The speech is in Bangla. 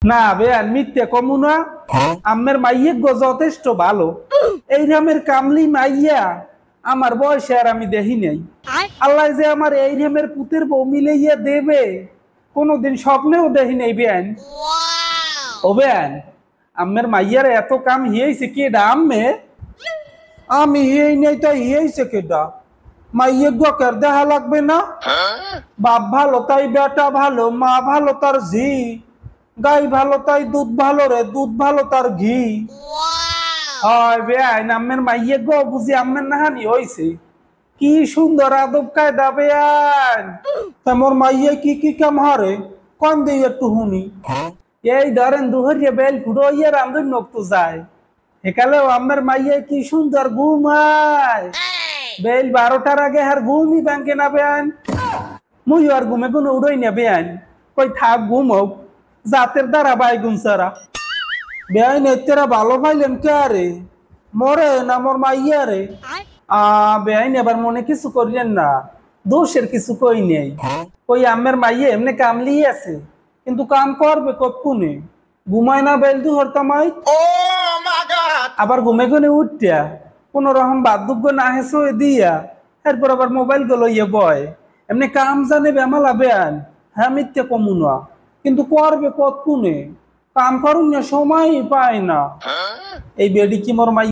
না বেয়ান মিথ্যে কমু না। আম্মের মাইয়ে গো যথেষ্ট ভালো। এই রামের কামলি মাইয়া আমার বয়সে আর আমি দেখি নাই। আল্লাহ যে আমার এই রামের পুতের বউ মিলাইয়া দেবে কোনোদিন স্বপ্নেও দেখি নাই বেয়ান। ও বেয়ান, আম্মের মাইয়ার এত কাম হিয়েছে কেডা আম্মে? আমি হিয়েই নাই তাই হিয়েছে কেডা? মাইয়ে গকের দেখা লাগবে না? বাপ ভালো তাই বেটা ভালো, মা ভালো তার ঝি, গাই ভালো তাই দুধ ভালো রে, দুধ ভালো তার ঘি। হয় বেআইন আম্মের মাইয়ে গো বুঝি আম্মের নাহানি হইছে। কি সুন্দর আদব কায়দা বেআইন। তোমার মাইয়ে কি কি কাম হারে কোন দিয়ে একটু হুনি। এই ধরেন দুহরিয়া বেল ফুটো ইয়ে রান্ধন নক্ত যায় একালেও আম্মের মাইয়ে কি সুন্দর ঘুমায়। বেল 12টার আগে আর ঘুমই ব্যাংকে না বেআইন। মুই আর ঘুমে কোনো উড়ই না বেআইন, কই থাক ঘুম হোক জাতের দ্বারা বাইগুন সারা। বেআইন এতেরা ভালো পাইলেন কে আরে মরে না মোর মাইয়া রে? বেআইন এবার মনে কিছু করিলেন না, দোষের কিছু কই নেই। কই আম্মের মাইয়ে এমনি কামলি আছে কিন্তু কাম করবে কতক্ষণে? ঘুমায় না বেল দু হরতামাই। আবার ঘুমে গুনে উঠিয়া কোন রকম বার্ধক্য না হেসে দিয়া এরপর আবার মোবাইল গুলো ইয়ে বয় এমনি কাম জানে বেমালা বেআইন। হ্যাঁ মিথ্যে কমুনা কিন্তু করবে কতক্ষণে? কাম করুন না সময় পায় না। এই বেডি কি মোর মাই